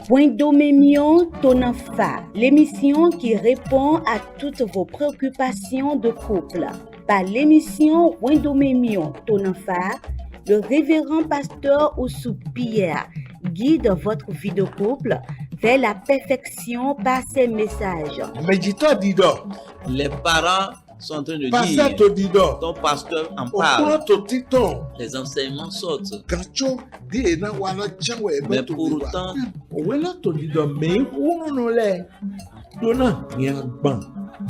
Wendomemion Tonanfa, l'émission qui répond à toutes vos préoccupations de couple. Par l'émission Wendomemion Tonanfa, le révérend pasteur Oussou Pierre guide votre vie de couple vers la perfection par ses messages. Méditeur Dido. Les parents sont en train de Pasteur dire, Dido. ton pasteur en parle, Okoro Tito. les enseignements sortent. Gacho di na wala chawe Mais pour autant, Owela Dido me uno le. Dona nyagban.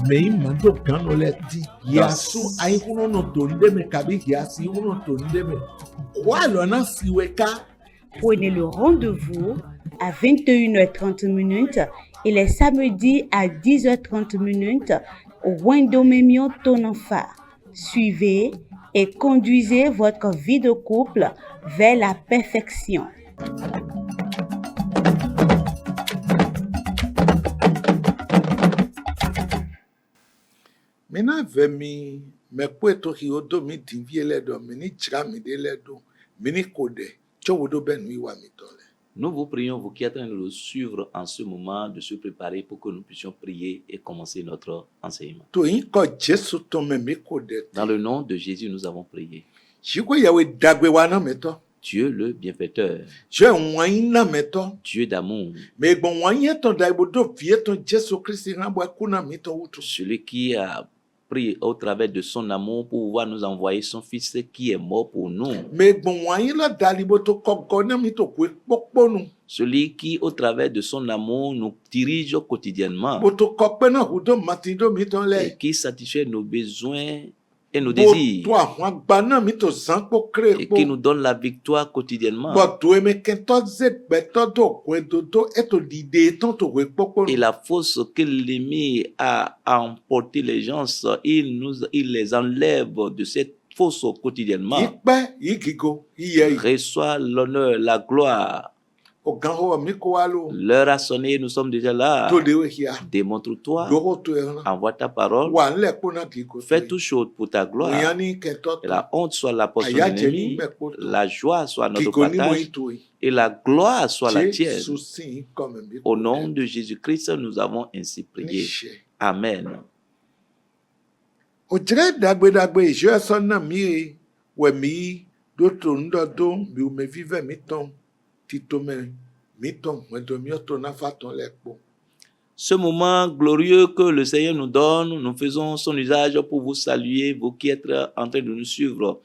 Me mando kano le ti. Yasu ai uno no tonde me kabi yasi uno tonde me. Walo na siweka. Prenez le rendez-vous à 21h30 et les samedis à 10h30 au Wendomemion Tonanfa. Suivez et conduisez votre vie de couple vers la perfection. Mena vemi me kweto hiodo mi divie ledo mini chami de ledo mini kode chowodo benui wa mitole. nous vous prions, vous qui êtes en train de nous suivre en ce moment, de se préparer pour que nous puissions prier et commencer notre enseignement. To inko Jesu to me mi kode. Dans le nom de Jésus, nous avons prié. Shiko yawe dagwe wana meto. Dieu le bienfaiteur, Je waina meto. Dieu d'amour, Me bon wanye to daibo do vie to Jesu Christi na bwa kuna mito utu. celui qui a pris au travers de son amour pour pouvoir nous envoyer son Fils qui est mort pour nous. Me bon wanye la dalibo to kokona mito kwe pokponu. Celui qui, au travers de son amour, nous dirige quotidiennement Boto kokpena hudo matido mito et le. qui satisfait nos besoins et nos désirs Bo to bana mito zanko kre et po. qui nous donne la victoire quotidiennement. Bo me kento zet beto do kwe do eto dide ton to kwe pokponu. Et la force que l'ennemi a emporté les gens, il les enlève de cette force quotidiennement. Ikpe igigo iye. Reçoit l'honneur, la gloire. Oganho miko walo. L'heure a sonné, nous sommes déjà là. To dewe hia. Démontre-toi, Doro to yana. envoie ta parole, Wa nle kona kiko. fais tout chose pour ta gloire. Oyani kento. Et la honte soit la portion de Aya jeni l'ennemi, meko to. la joie soit notre Kiko ni mo partage itoi. et la gloire soit la tienne. Jesu si comme miko. Au nom de Jésus-Christ, nous avons ainsi prié. Amen. Ojire dagbe je son na mi we mi do to ndo do mi o me vive mi ton tito mi ton we do mi to na fa ton lepo. Ce moment glorieux que le Seigneur nous donne, nous faisons son usage pour vous saluer, vous qui êtes en train de nous suivre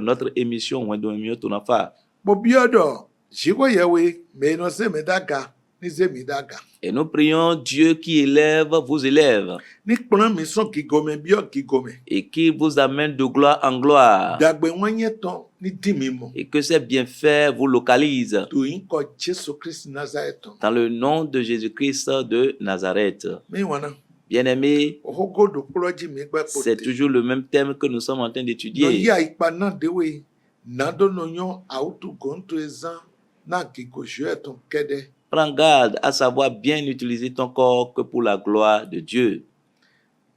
notre émission Wendomemion Tonanfa. Bo biodo jiko yewe me no se me daga ni se mi daga. Et nous prions Dieu qui élève, vous élève Ni plan mi son kigome bio kigome. et qui vous amène de gloire en gloire Dagbe wanye ton ni dimi mo. et que ses bienfaits vous localisent. To inko Jesu Christ Nazareth. Dans le nom de Jésus-Christ de Nazareth. Mi wana. Bien-aimés, Ohogo do kloji mi gba c'est pote. toujours le même thème que nous sommes en train No d'étudier. ya ipa na dewe na do no yon auto gonto ezan na kigo je ton kede. Prends garde à savoir bien utiliser ton corps que pour la gloire de Dieu.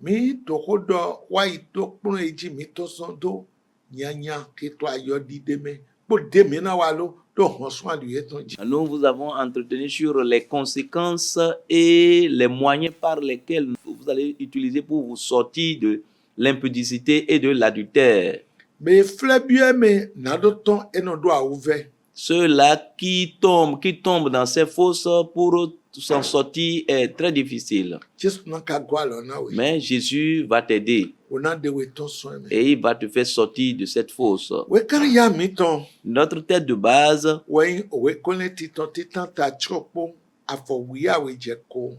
Mi to hodo wa ito pun eji mi to son do nyanya ki to ayo dide me bo de mi na wa lo do hon so aluye ton ji. Nous vous avons entretenu sur les conséquences et les moyens par lesquels vous allez utiliser pour vous sortir de l'impudicité et de l'adultère. Me flebie me na do ton eno do a ouve. Ceux-là qui tombent dans ces fosses pour s'en sortir est très difficile. Jesu na ka gwa lo na we. Mais Jésus va t'aider Ona de we ton so me. et il va te faire sortir de cette fosse. We kan ya mi ton Notre tête de base we we kone titan ta chopo afo wi a we je ko.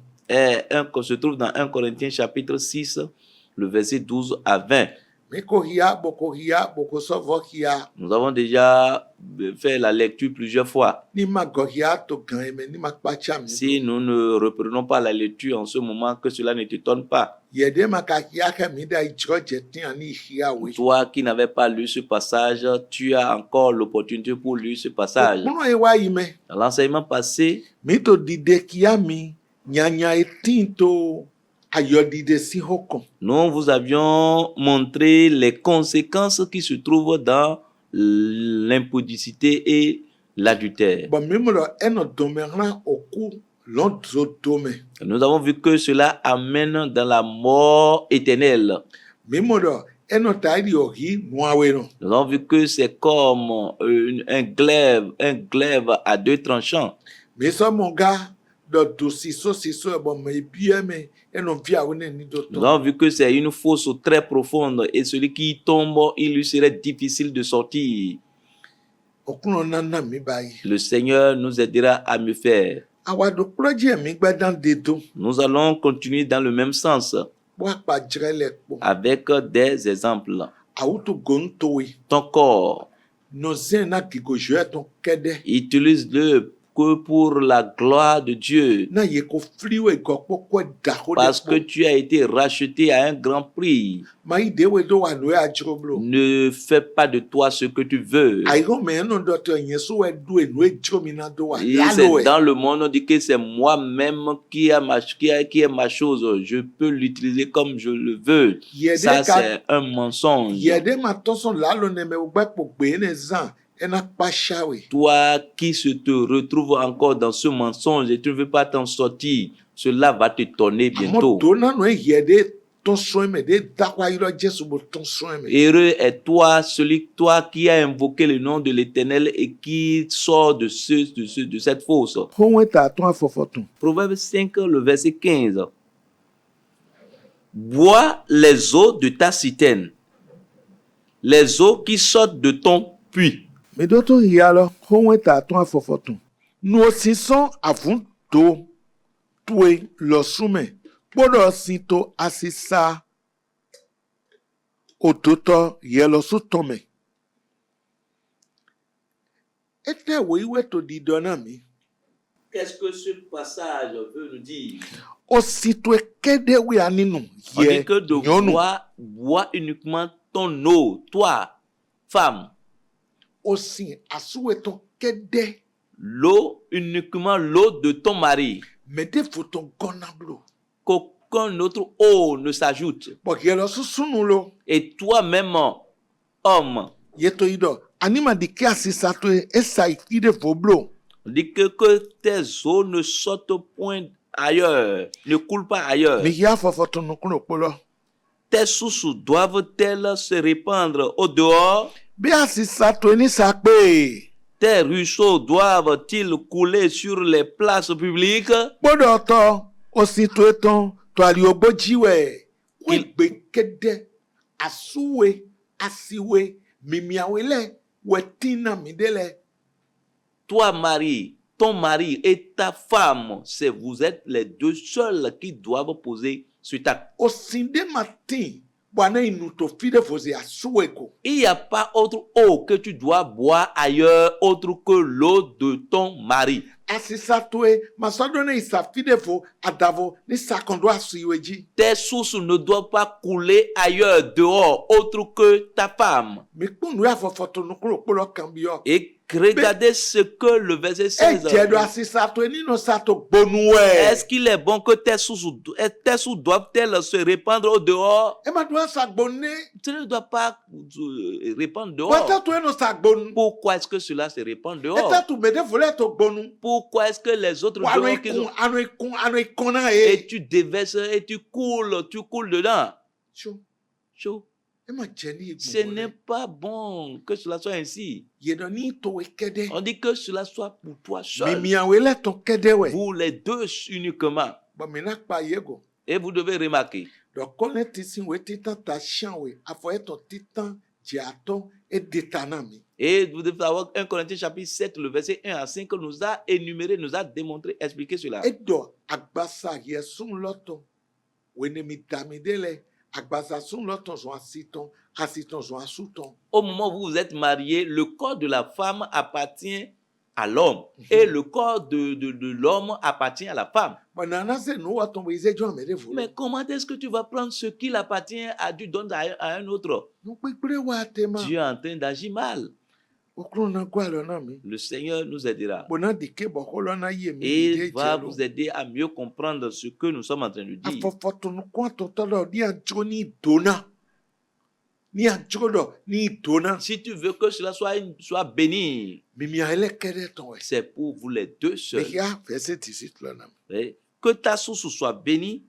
se trouve dans 1 Corinthiens chapitre 6, le verset 12 à 20. Mi ko boko so vo hia. Nous avons déjà fait la lecture plusieurs fois. Ni ma go hia to gan me ni ma pa cha mi. Si nous ne reprenons pas la lecture en ce moment, que cela ne t'étonne pas. Yede ma ka hia ke mi da ijo je tin ani hia we. Toi qui n'avais pas lu ce passage, tu as encore l'opportunité pour lire ce passage. Kuno e wa ime. Dans l'enseignement passé, Mi to dide kia mi nyanya etin to ayodide si hokon. nous vous avions montré les conséquences qui se trouvent dans l'impudicité et l'adultère. Bon, même là, un autre domaine au cours l'autre domaine. Nous avons vu que cela amène dans la mort éternelle. Même là, un autre aïe ori noawe non. Nous avons vu que c'est comme un glaive à deux tranchants. Mais ça mon gars, de dossier so bon mais bien mais un on vient on est ni Nous d'autre. avons vu que c'est une fosse très profonde et celui qui y tombe, il lui serait difficile de sortir. Au cours on en a mis bail. Le Seigneur nous aidera à mieux faire. Awa do projet mi gba dans des dos. Nous allons continuer dans le même sens Wa pa jere le po. avec des exemples. Auto gontowe. Ton corps, No zena ki go jouer ton kede. utilise-le que pour la gloire de Dieu. Na ye ko fliwe go pokwa da ho de. Parce que tu as été racheté à un grand prix. mai de we do wa no ya jroblo. Ne fais pas de toi ce que tu veux. Ai go me no do to yen so we do no e jromi na do wa. Et Ya c'est lo e. dans le monde, on dit que c'est moi-même qui est ma chose. Je peux l'utiliser comme je le veux. Ça, c'est un mensonge. Yede ma ton son la lo ne me ugba po gbe ne zan. Ena pa shawe. Toi qui te retrouve encore dans ce mensonge et tu ne veux pas t'en sortir, cela va te tonner bientôt. Mo do na no yede ton soin me de da kwa iro Jesu bo ton soin me. Heureux est toi qui a invoqué le nom de l'Éternel et qui sort de cette fosse. Ho we ta ton afofoton. Proverbe 5, le verset 15. Bois les eaux de ta citerne, les eaux qui sortent de ton puits. Me do to ya lo ho we ta ton afofoton. No si son avun do tuwe lo sume. Bodo si to asisa ototo ye lo su tome. Ete we to di dona mi. Qu'est-ce que ce passage veut nous dire? Aussitôt kede we aninu On ye dit que de nyonu. bois uniquement ton eau, toi, femme. Aussi asuwe ton kede L'eau, uniquement l'eau de ton mari. me de foton gonablo. Qu'aucun autre eau ne s'ajoute. Bo ye lo su sunu lo. Et toi-même, homme, Ye to ido anima di ke asisa to esa ikide voblo. on dit que tes eaux ne sortent point ailleurs, ne coulent pas ailleurs. Mi ya fofoton no kuno polo. Tes sources doivent-elles se répandre au dehors? Bi asisa to ni sakpe. Tes ruisseaux doivent-ils couler sur les places publiques? Bodo to aussitôt eton to ali ogbojiwe. We gbe kede asuwe asiwe mimiawele wetina midele. Toi, mari, ton mari et ta femme, vous êtes les deux seuls qui doivent poser cet acte. Osinde matin bwana inuto fide foze asuweko. Il n'y a pas autre eau que tu dois boire ailleurs autre que l'eau de ton mari. Asisa toe masodone isa fide fo adavo ni sakondo asuiweji. Tes sources ne doivent pas couler ailleurs dehors autre que ta femme. Mi kunu ya fofoto nukuro polo kambio. Et regardez ce que le verset 16 Ejedo asisa toe ni no sato bonuwe. Est-ce qu'il est bon que tes sources doivent-elles se répandre au dehors? Ema doa sagbonne. Tu ne dois pas répandre dehors. Wata toe no sagbonu. Pourquoi est-ce que cela se répand dehors? Eta tu mede vole to gbonu. Pourquoi est-ce que les autres Wano dehors qui sont... ano ikona Et e. tu déverses et tu coules dedans. Cho. Chaud. Ema jeni Ce igbo. n'est pas bon que cela soit ainsi. Yedoni to kede. On dit que cela soit pour toi seul. Mimiawele ton kede we. Vous les deux uniquement. Ba menak pa yego. Et vous devez remarquer. Donc, quand on tisin we titan ta chien we, afo eton titan diaton et detanami. Et vous devez savoir 1 Corinthiens chapitre 7, le verset 1 à 5 nous a énuméré, nous a démontré, expliqué cela. Edo agbasa yesun loton. Wene mi tamidele agbasa sun loton zo asiton zo asuton. Au moment où vous êtes mariés, le corps de la femme appartient à l'homme et le corps de l'homme appartient à la femme. Banana se no waton we izejo amede volo. Mais comment est-ce que tu vas prendre ce qui appartient à Dieu, donner à un autre? No pekpere wa tema. Dieu est en train d'agir mal. Okro na kwa lo na mi. Le Seigneur nous aidera. Bona dike bokolo na ye mi. Et il va vous aider à mieux comprendre ce que nous sommes en train de dire. Afo foto no kwa to tolo di anjoni dona. ni adzoɖɔ ni dona Si tu veux que cela soit béni, mimia ele ke ɖe tɔn wɛ c'est pour vous les deux seuls. mexia verset 18 la nam Oui. Que ta source soit bénie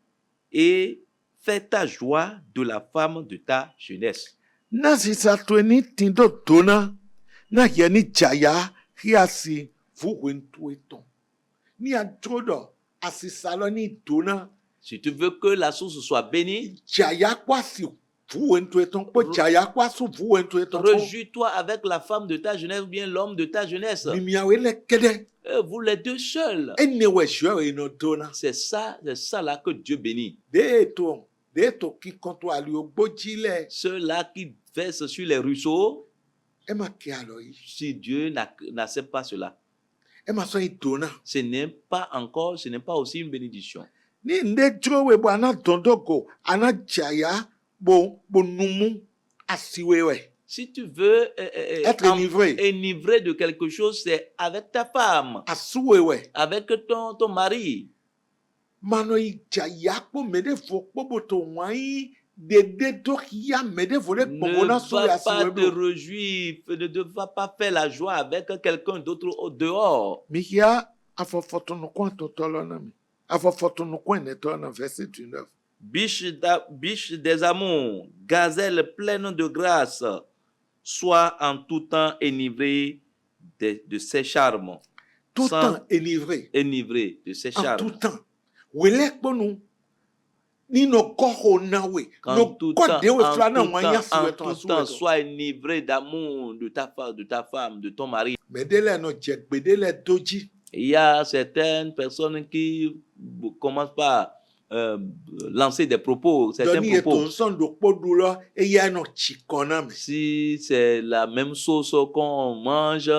et fais ta joie de la femme de ta jeunesse. na sisatoe ni tin ɖo dona na yɛ ni dzaya hiasi vuwentue tɔn ni adzoɖɔ asisalɔ ni dona Si tu veux que la source soit bénie, dzaya kpɔ asi vuwentue tɔn kpɔ dzaya kpɔ asu vuwentue tɔn kpɔ réjouis-toi avec la femme de ta jeunesse ou bien l'homme de ta jeunesse. mimiawo ele ke ɖe Vous les deux seuls. ene wɛ sua wɛ nɔ dona C'est ça là que Dieu bénit. de to kikɔntɔ aliwo gbodzi lɛ Ceux-là qui versent sur les ruisseaux, ema ke alɔ yi si Dieu n'accepte pas cela, ema sɔ yi dona ce n'est pas aussi une bénédiction. ni nde dzro wɛ bo ana dɔndɔgo ana dzaya bo numu asiwe wɛ Si tu veux être enivré de quelque chose, c'est avec ta femme, asuwe wɛ avec ton mari. manɔ yi dzaya kpɔ me ɖe vo kpɔ boto wɔn yi dede to ya me ɖe vo ɖe gbɔgbɔ na Ne so va ya pas asiwe te blo réjouir, ne va pas faire la joie avec quelqu'un d'autre au dehors. mihia afɔfɔtɔnukɔ tɔtɔ lɔ na mi afɔfɔtɔnukɔ enetɔ na verset 19 Biche des amours, gazelle pleine de grâce, sois en tout temps enivré de ses charmes. tout Sans- temps enivré Enivré de ses en charmes. tout temps wele kpɔnu ni nɔ kɔxɔ na we En nɔ tout kɔ temps, de we fila na wɔn anya en siwe tɔn tout asuwe temps, tɔn sois enivré d'amour de ta femme, de ton mari. mɛ de lɛ nɔ dze gbe de lɛ do dzi Il y a certaines personnes qui commencent par lancer des propos, certains dɔnni ye to propos. nsɔn do kpɔ du lɔ eya nɔ tsi kɔ na me Si c'est la même sauce qu'on mange,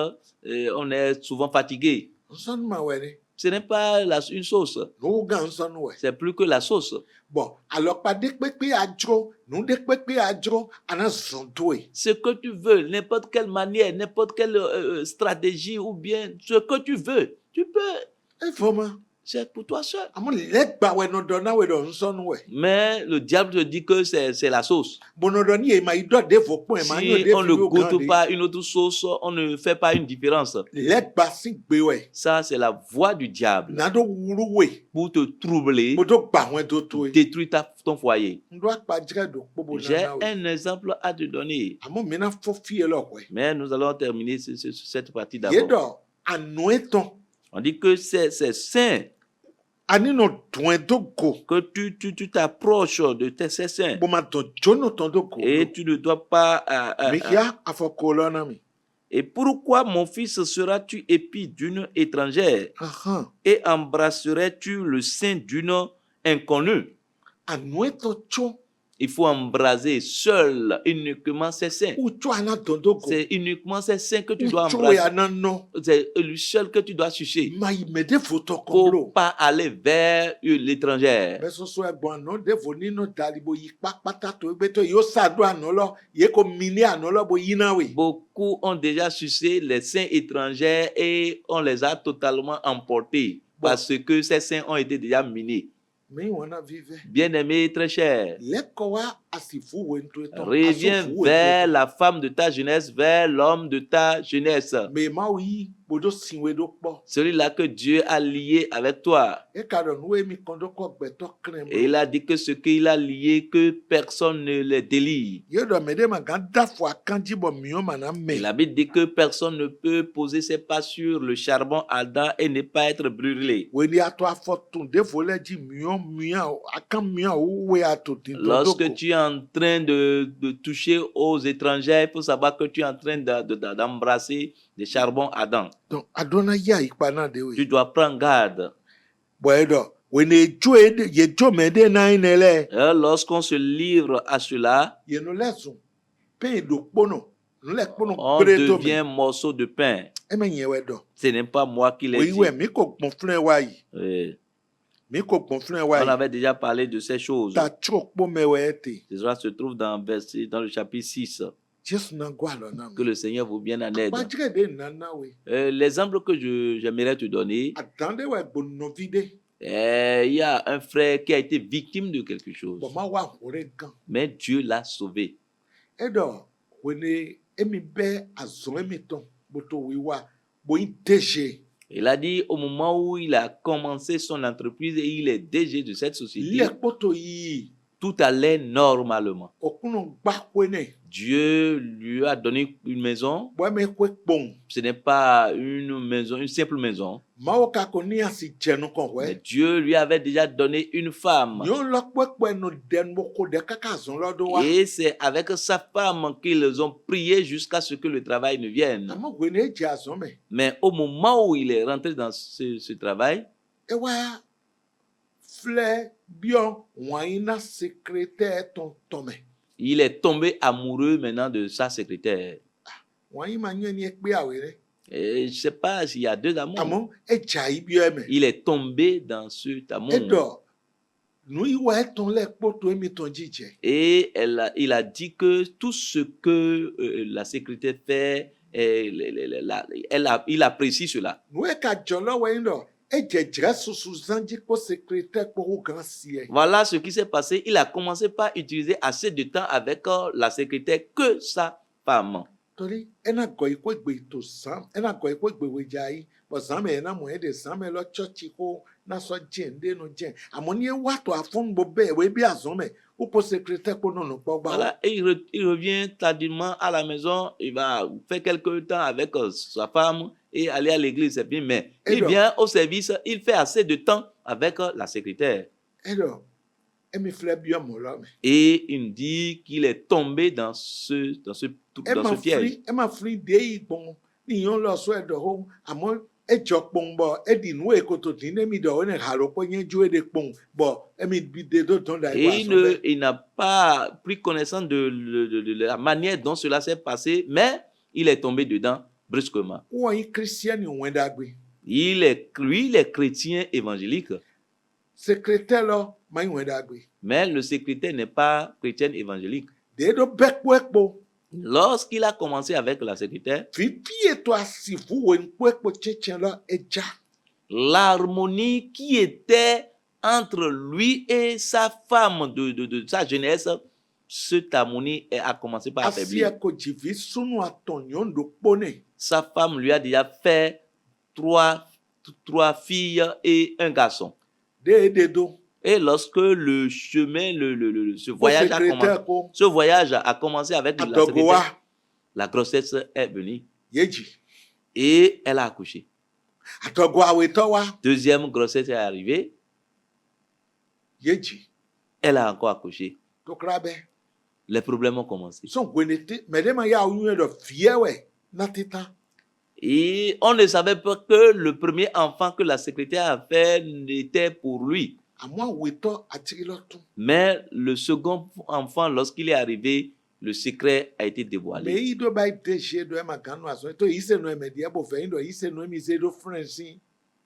on est souvent fatigué. nsɔn ma wɛ de Ce n'est pas une sauce, n'owo gã nsɔn wɛ c'est plus que la sauce. bɔn alɔkpa de kpekpe adzro nu de kpekpe adzro ana zɔn to ye Ce que tu veux, n'importe quelle manière, n'importe quelle stratégie ou bien ce que tu veux, tu peux. efɔ ma C'est pour toi seul. amu lɛ gba wɛ nɔ dɔ na wɛ dɔ nsɔn wɛ Mais le diable te dit que c'est la sauce. bɔnɔ dɔ ni ye ma yi dɔ de fɔ kpɔn ye ma nyɔ Si de on fi ne wo gã goûte de pas une autre sauce, on ne fait pas une différence. lɛ gba si gbe wɛ Ça, c'est la voix du diable na do wuru wɛ pour te troubler, mo do gba wɛ do to ye détruire ton foyer. n do akpa jire do kpɔbɔ J'ai na wɛ un exemple à te donner. amu mina fɔ fi ye lɔ wɛ Mais nous allons terminer cette partie ye d'abord. dɔ anu etɔn On dit que c'est saint ani nɔ dun do go que tu t'approches de ces saints. bɔn ma dɔn jono tɔn do go Et tu ne dois pas... mehia afɔ ko lɔ na mi Et pourquoi, mon fils, seras-tu épris d'une étrangère ahan et embrasserais-tu le sein d'une inconnue? anu etɔn tso Il faut embraser seul, uniquement ses seins. o tso ana dɔn do go C'est uniquement ses seins que tu o dois tso embrasser. ya na nɔ C'est le seul que tu dois sucer. ma yi mɛ de fo tɔ Faut kɔnblo pas aller vers l'étrangère. bɛ soso ɛgbɔn anɔ de fo ni nɔ dalibo yi kpakpata to egbe to yi o sa do anɔ lɔ ye ko mini anɔ lɔ bo yina we Beaucoup ont déjà sucé les seins étrangères et on les a totalement emportés parce que ces seins ont été déjà minés. mi wɔna vive Bien-aimé, très cher, lɛkɔ wa asifu wo nto etɔn reviens vers la femme de ta jeunesse, vers l'homme de ta jeunesse. mɛ mawu yi bodo siwe do kpɔ Celui-là que Dieu a lié avec toi. eka dɔ nu emi kɔn do kɔ gbɛtɔ krɛm Et il a dit que ce qu'il a lié, que personne ne les délie. ye dɔ mɛ de ma gan da fo akanji bɔ miɔ ma na Et mɛ la Bible dit que personne ne peut poser ses pas sur le charbon ardent et ne pas être brûlé. weli ato afɔ tun de fo lɛ dzi miɔ akan miɔ wo we ato tin tɔ do Lorsque ko tu es en train de toucher aux étrangers, il faut savoir que tu es en train d'embrasser des charbons ardents. donc adona ya ikpa na de we Tu dois prendre garde. bɔn ye dɔ wene ye dzo mɛ de na yi nɛ lɛ. Et lorsqu'on se livre à cela, yenu lɛ zun pe do kpono nu lɛ kpono on gbere to devient mi morceau de pain. ɛmɛ nyɛ wɛ dɔ Ce n'est pas moi qui l'ai oyi dit. wɛ mi ko gbɔn filɛ wa yi mi ko gbɔn filɛ wa On yi avait déjà parlé de ces choses. ta tso kpo mɛ wɛ te Cela se trouve dans le chapitre 6. jesu na go alɔ na Que mi le Seigneur vous vienne en aide. gbajigɛ de nana we L'exemple que j'aimerais te donner, adan de wɛ gbonɔvi de il y a un frère qui a été victime de quelque chose, bɔn ma wa hore gan mais Dieu l'a sauvé. Edo, wene emi be azon emi ton boto wiwa boy DG. Il a dit au moment où il a commencé son entreprise et il est DG de cette société, Le poto yi tout allait normalement. okuno gba kwene. Dieu lui a donné une maison. Boy me kwe kpon. Ce n'est pas une maison, une simple maison. Maoka koni asi jenu kon Mais we. Dieu lui avait déjà donné une femme. Yon lo kwe no den boko de kaka zon lo do wa. Et c'est avec sa femme qu'ils ont prié jusqu'à ce que le travail ne vienne. Amo wene je azon me. Mais au moment où il est rentré dans ce travail, Ewa fle bion waina secrétaire ton tome. il est tombé amoureux maintenant de sa secrétaire. Wani ma nyo ni ekpe awere. Et je ne sais pas s'il y a deux amours. Amo jai bio me. Il est tombé dans cet amour. Edo nous y wa ton le poto emi ton jije. Et il a dit que tout ce que la secrétaire fait, il apprécie cela. Nous e ka jolo we ndo jere susu zanji ko secrétaire ko grand sie. Voilà ce qui s'est passé. Il a commencé par utiliser assez de temps avec la secrétaire que sa femme. Tori ena go iko gbe to sam ena go iko gbe we jai bo sam e na mo e de sam e lo church ko na so jende no jen amoni e wa to afun bo be we bi azon me ou po secrétaire ko no po gba. Voilà, et il revient tardivement à la maison. Il va faire quelques temps avec sa femme et aller à l'église. C'est bien, mais il vient au service. Il fait assez de temps avec la secrétaire. Edo emi fle bio mo lo me. Et il dit qu'il est tombé dans ce piège. Emma free day bon ni yon lo so edo ho amo ejo pon bo edi nu e ko to tin emi do ne haro po yen ju e de pon bo emi bi de do ton da Et il n'a pas pris connaissance de la manière dont cela s'est passé, mais il est tombé dedans brusquement. Ou un chrétien ni on dagbe. Il est chrétien évangélique. Secrétaire là mai on dagbe. Mais le secrétaire n'est pas chrétien évangélique. De do bekpo ekpo. Lorsqu'il a commencé avec la secrétaire, l'harmonie qui était entre lui et sa femme de sa jeunesse, cette harmonie a commencé par affaiblir. Sa femme lui a déjà fait trois filles et un garçon. Et lorsque le chemin, ce voyage a commencé avec la secrétaire, la grossesse est venue. Et elle a accouché. Deuxième grossesse est arrivée. Elle a encore accouché. Les problèmes ont commencé. Et on ne savait pas que le premier enfant que la secrétaire a fait n'était pour lui. Mais le second enfant, lorsqu'il est arrivé, le secret a été dévoilé.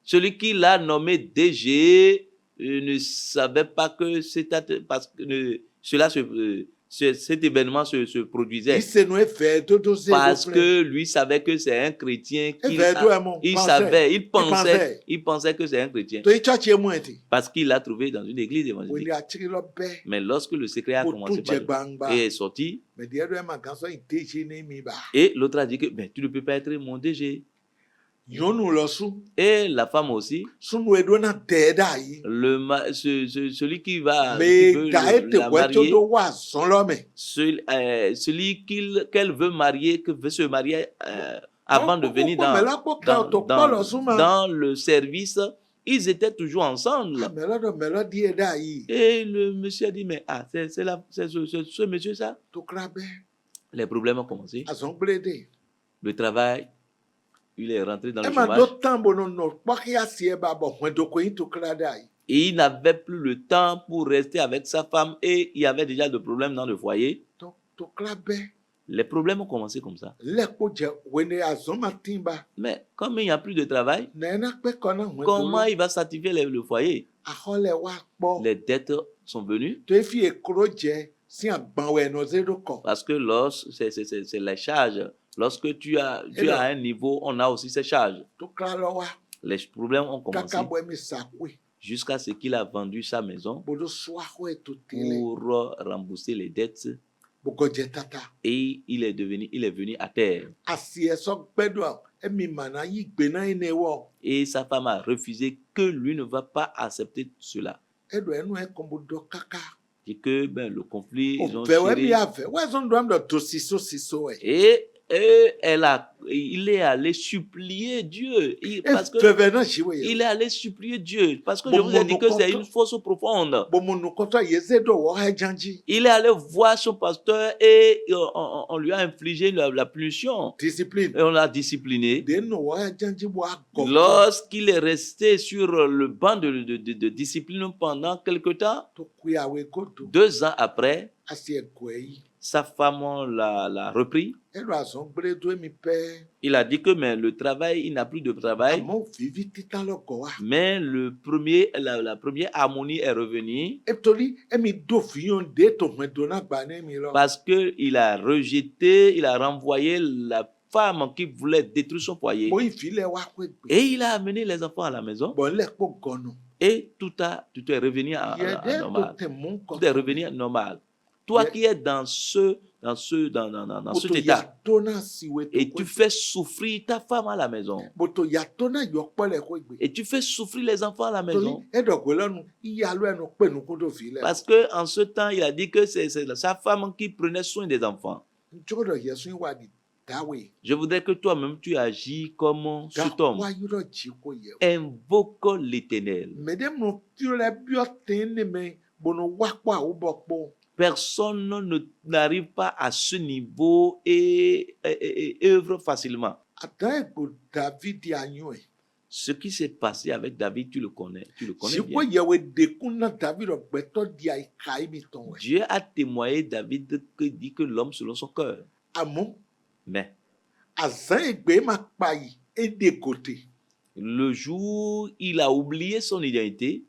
Celui qui l'a nommé DG ne savait pas que c'était parce que cet événement se produisait. Parce que lui savait que c'est un chrétien. Il pensait que c'est un chrétien. Parce qu'il l'a trouvé dans une église évangélique. Mais lorsque le secret a commencé et est sorti, et l'autre a dit que tu ne peux pas être mon DG. Et la femme aussi, celui qui va la marier, celui qu'elle veut marier, que veut se marier avant de venir dans le service, ils étaient toujours ensemble. Et le monsieur a dit, mais c'est ce monsieur ça? Les problèmes ont commencé. Le travail, il est rentré dans le chômage. Et il n'avait plus le temps pour rester avec sa femme et il y avait déjà des problèmes dans le foyer. Les problèmes ont commencé comme ça. Mais comme il n'y a plus de travail, comment il va satisfaire le foyer? Les dettes sont venues. Parce que c'est les charges. Lorsque tu as un niveau, on a aussi ces charges. Les problèmes ont commencé jusqu'à ce qu'il a vendu sa maison pour rembourser les dettes. Bogodje tata. et il est venu à terre. Asi eso gbedo emi mana yi gbe na ene wo. Et sa femme a refusé que lui ne va pas accepter cela. Edo enu e kombodo kaka. Et que le conflit, ils ont Ovewe géré. mi ave. Wezo ndo amdo to siso e. Et il est allé supplier Dieu. Parce que Veve na shiwe ye. il est allé supplier Dieu. Parce que je vous ai dit que c'est une fosse profonde. Bomonu koto yezedo wo he janji. Il est allé voir son pasteur et on lui a infligé la punition. Discipline. Et on l'a discipliné. De no wo he janji wo ago. Lorsqu'il est resté sur le banc de discipline pendant quelque temps, To kuyawe koto. 2 ans après, Asi ekweyi. sa femme l'a repris. Edo azon bredo emi pe. Il a dit que mais le travail, il n'a plus de travail. Amo vivi titan lo ko wa. Mais la première harmonie est revenue Etori emi do fiyon de to medo na gba ne mi lo. parce qu'il a rejeté, il a renvoyé la femme qui voulait détruire son foyer. Bo ifile wa ko egbe. Et il a amené les enfants à la maison. Bon le po gono. Et tout est revenu à Yede normal. to te mon ko. Tout est revenu à normal. Toi qui es dans cet état Yatona siwe to. et tu fais souffrir ta femme à la maison Boto yatona yo pole ko egbe. et tu fais souffrir les enfants à la maison. Tori edo gwelanu iyalo enu pe nu ko do file. Parce que en ce temps, il a dit que c'est sa femme qui prenait soin des enfants. Njodo yesu wa di dawe. Je voudrais que toi-même tu agis comme cet homme. Wa yuro ji ko ye. Invoque l'Éternel. Medem no fiole bio tene me bono wa kwa ubokpo. Personne n'arrive pas à ce niveau et œuvre facilement. Atan egbo David anyo e. Ce qui s'est passé avec David, tu le connais Si ko bien. yewe dekun na David ogbeto di ai kai mi ton we. Dieu a témoigné David qui dit que l'homme selon son cœur. Amo Mais azan egbe ma pa yi e de côté. le jour il a oublié son identité,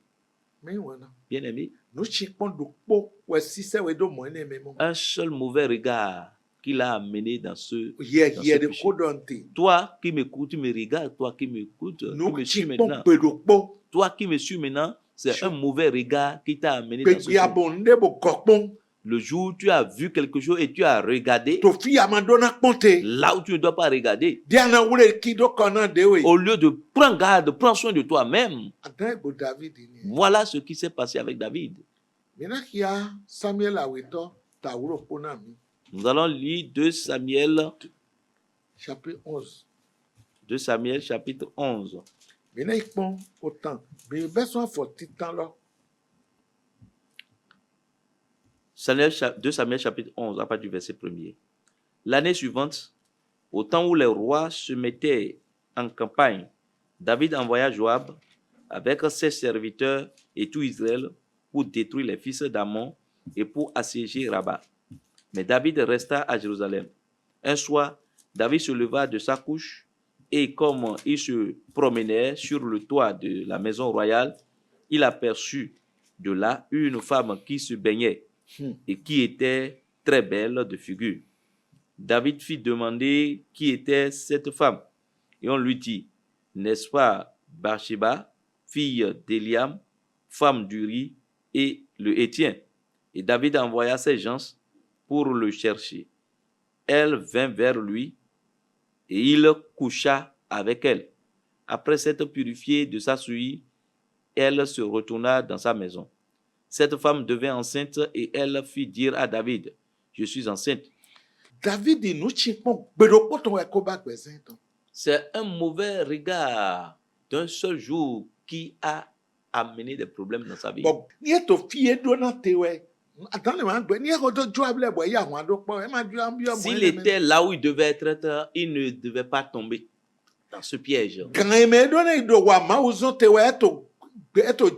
Me wana. bien aimé, No chipon do po we sise we do mo ene me mo. un seul mauvais regard qu'il a amené dans ce... Ye dans ye ce de péché. ko donte. Toi qui m'écoutes, tu me regardes, toi qui m'écoutes, tu No me suis chipon maintenant. pe do po. Toi qui me suis maintenant, c'est Sure. un mauvais regard qui t'a amené Pe dans ce ya péché. bonde bo kokpon. Le jour où tu as vu quelque chose et tu as regardé, To fi amadona ponte. là où tu ne dois pas regarder, Diana wule ki do kona de we. au lieu de prendre garde, prends soin de toi-même. Atan egbo David ni. Voilà ce qui s'est passé avec David. Mina kia Samuel aweto ta wuro pona mi. Nous allons lire 2 Samuel, Chapitre 11. 2 Samuel chapitre 11. Mina ikpon autant. Be besoin for titan lo. 2 Samuel chapitre 11, à partir du verset 1er. L'année suivante, au temps où les rois se mettaient en campagne, David envoya Joab avec ses serviteurs et tout Israël pour détruire les fils d'Ammon et pour assiéger Rabat. Mais David resta à Jérusalem. Un soir, David se leva de sa couche et comme il se promenait sur le toit de la maison royale, il aperçut de là une femme qui se baignait et qui était très belle de figure. David fit demander qui était cette femme et on lui dit, n'est-ce pas Bathsheba, fille d'Eliam, femme d'Uri et le Hétien? Et David envoya ses gens pour le chercher. Elle vint vers lui et il coucha avec elle. Après s'être purifiée de sa souillure, elle se retourna dans sa maison. Cette femme devint enceinte et elle fit dire à David, je suis enceinte. David no chipon bedo poto we ko ba gbesen ton. C'est un mauvais regard d'un seul jour qui a amené des problèmes dans sa vie. Bon, ni to fie do na te we. Atan le man gbe ni ko to jo able bo ya won ado po e ma ju am bio mo. S'il était là où il devait être, il ne devait pas tomber dans ce piège. Kan e me do na do wa ma uzon te we eto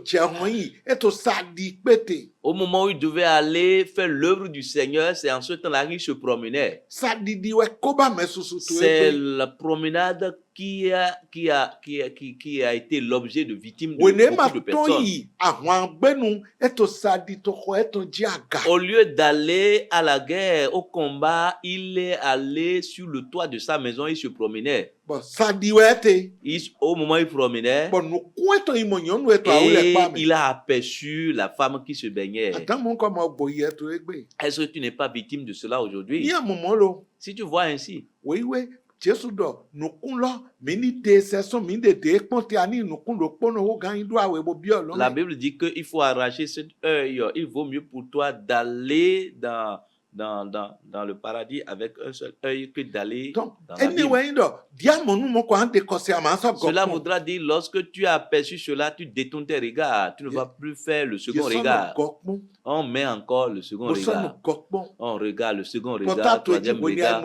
jehon yi, eto sadi pete. Au moment où il devait aller faire l'œuvre du Seigneur, c'est en ce temps-là qu'il se promenait. Sadi di we ko ba me susu to C'est e. la promenade qui a été l'objet de victimes de We ne ma beaucoup de ton personnes. yi awon gbenu eto sadi to ko eto ji aga. Au lieu d'aller à la guerre, au combat, il est allé sur le toit de sa maison, il se promenait. Bon, sadi we te. Au moment où il promenait, Bon, no ko eto imonyon no eto awule et pa me. il a aperçu la femme qui se baignait. Seigneur. Est-ce que tu n'es pas victime de cela aujourd'hui? Si tu vois ainsi, la Bible dit qu'il faut arracher cet œil. Il vaut mieux pour toi d'aller dans le paradis avec un seul œil que d'aller dans l'abîme. Cela voudra dire, lorsque tu as aperçu cela, tu détournes tes regards. Tu ne vas plus faire le second regard. On met encore le second regard. On regarde le second regard, troisième regard.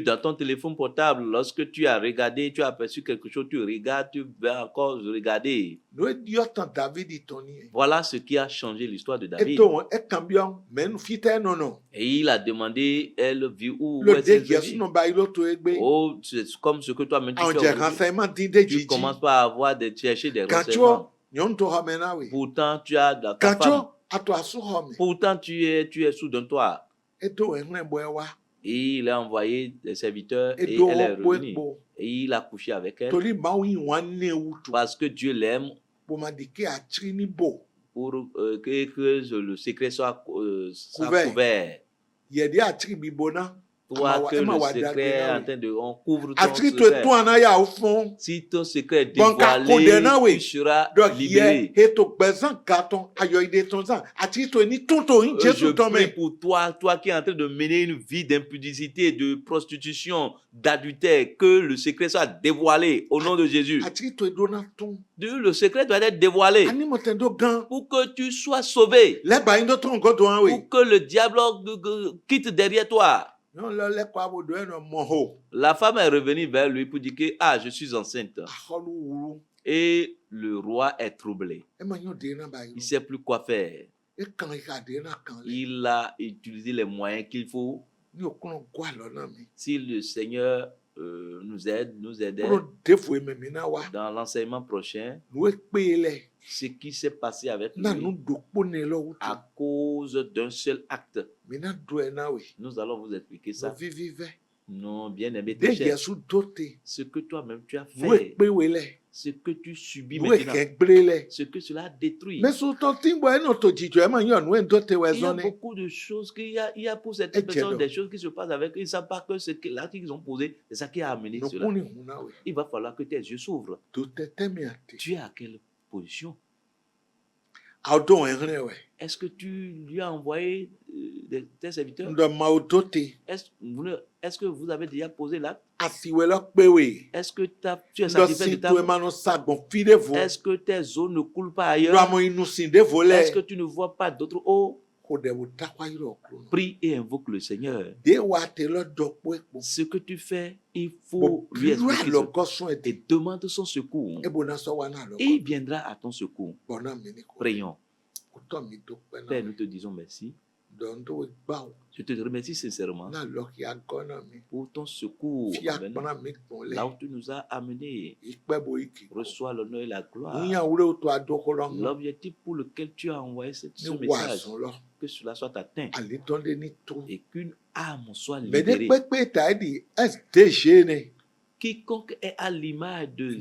Dans ton téléphone portable, lorsque tu as regardé, tu as aperçu quelque chose, tu regardes, tu vas encore regarder. Voilà ce qui a changé l'histoire de David. Et il a demandé, elle vit où est cette vie? Oh, c'est comme ce que toi-même tu fais aujourd'hui. Tu commences pas à avoir chercher des renseignements. Pourtant, tu as ta femme. Pourtant, tu es sous d'un toit. Et il a envoyé des serviteurs et elle est revenue. Et il a couché avec elle. Parce que Dieu l'aime. Pour que le secret soit couvert. Toi, que le secret est en train de... On couvre ton secret. Si ton secret est dévoilé, tu seras libéré. Je prie pour toi, toi qui es en train de mener une vie d'impudicité, de prostitution, d'adultère, que le secret soit dévoilé au nom de Jésus. Le secret doit être dévoilé pour que tu sois sauvé, pour que le diable quitte derrière toi. La femme est revenue vers lui pour dire que je suis enceinte. Et le roi est troublé. Il ne sait plus quoi faire. Il a utilisé les moyens qu'il faut. Si le Seigneur nous aidait dans l'enseignement prochain, ce qui s'est passé avec lui à cause d'un seul acte. Nous allons vous expliquer ça. Non, bien aimé, très cher. Ce que toi-même tu as fait, ce que tu subis maintenant, ce que cela détruit. Il y a beaucoup de choses il y a pour cette personne des choses qui se passent avec eux. Ils ne savent pas que ce que l'acte qu'ils ont posé, c'est ça qui a amené cela. Il va falloir que tes yeux s'ouvrent. Tu es à quelle position? Est-ce que tu lui as envoyé tes serviteurs? Est-ce que vous avez déjà posé l'acte? Est-ce que tu es satisfait de ta vie? Est-ce que tes eaux ne coulent pas ailleurs? Est-ce que tu ne vois pas d'autres eaux? Prie et invoque le Seigneur. Ce que tu fais, il faut lui expliquer et demande son secours. Et il viendra à ton secours. Prions. Père, nous te disons merci. Je te remercie sincèrement pour ton secours. Là où tu nous as amenés, reçois l'honneur et la gloire. L'objectif pour lequel tu as envoyé ce message, que cela soit atteint et qu'une âme soit libérée. Quiconque est à l'image de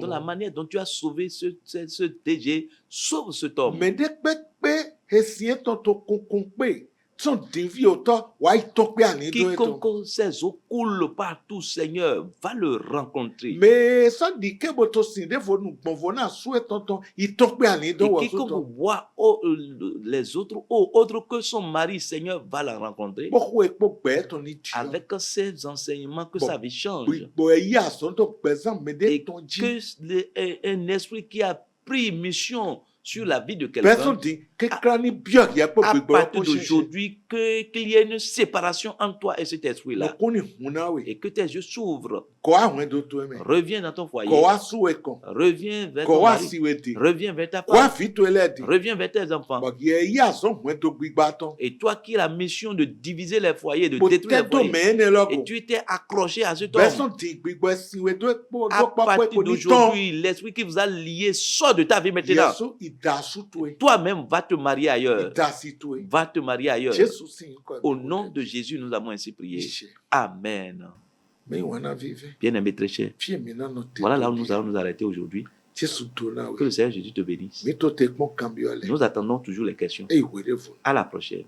la manière dont tu as sauvé ce DG, sauve cet homme. Quiconque ses eaux coulent partout, Seigneur, va le rencontrer. Et quiconque voit les autres eaux, autres que son mari, Seigneur, va la rencontrer. Avec ces enseignements, que sa vie change. Et que un esprit qui a pris mission sur la vie de quelqu'un, à partir d'aujourd'hui, qu'il y ait une séparation entre toi et cet esprit-là. Et que tes yeux s'ouvrent. Reviens dans ton foyer. Reviens vers ton mari. Reviens vers ta femme. Reviens vers tes enfants. Et toi qui as la mission de diviser les foyers, de détruire les foyers, et tu étais accroché à cet homme, à partir d'aujourd'hui, l'esprit qui vous a lié sort de ta vie maintenant. Toi-même, va te marier ailleurs. Va te marier ailleurs. Au nom de Jésus, nous avons ainsi prié. Amen. Bien-aimé très cher. Voilà là où nous allons nous arrêter aujourd'hui. Que le Seigneur Jésus te bénisse. Mito te kpɔn kambiole. Nous attendons toujours les questions. Eye wele vo. À la prochaine.